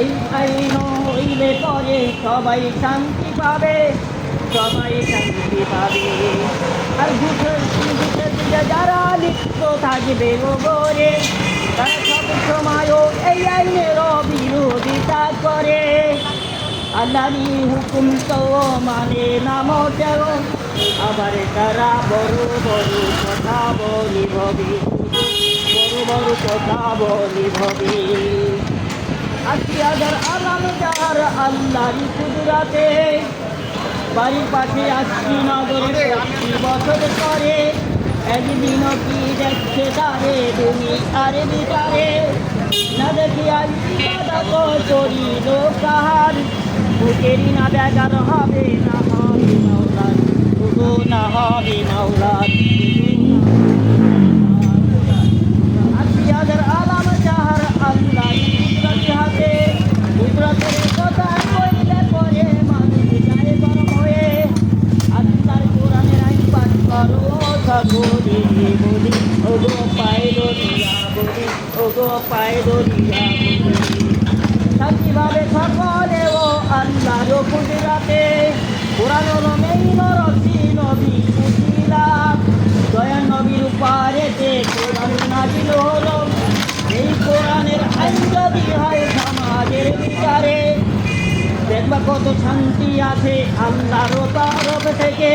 এই আইন হইলে পরে সবাই শান্তি পাবে, সবাই শান্তি পাবে। আর দুঃখের দিকে যারা লিপ্ত থাকবে গোবরে, তারা সব সময়ও এই আইনের বিরোধিতা করে। আল্লাহরই হুকুম তো মানে না মোটেও, আবার তারা বড় বড় কথা বলি ভবি, বড় বড় কথা বলি ভবি। ৮০,০০০ আলাম যার আল্লাহরই কুদরাতে, বাড়ির পাশে ৮০ নগরে প্রতি বছর করে। একদিনও কি দেখছে তারে তুমি আরে বিচারে, না দেখি ইবাদত করিল কাহার, বুকেরই না বেগার হবে না হবে মাওলার, তবু না হবে মাওলার। ৮০,০০০ আলাম যাহার আল্লাহর কুদরতি হাতে, কুদরতের কথা কইলে পরে মানুষ যায় গরম হয়ে। আল্লাহর কোরআনের আইন পাঠ করো বলি বলি, ওগো পায়ে দরিয়া বলি, ওগো পায়ে দরিয়া বলি। শান্তিভাবে সকলে ও আল্লাহর কুদরতে, কোরআন হলো মেইন রসি নবী উসিলা, দয়ার নবীর উপরেতে কোরআন নাজিল হলো। এই কোরআনের আইন যদি হয় সমাজের বিচারে, দেখবা কত শান্তি আছে আল্লাহর তরফ থেকে।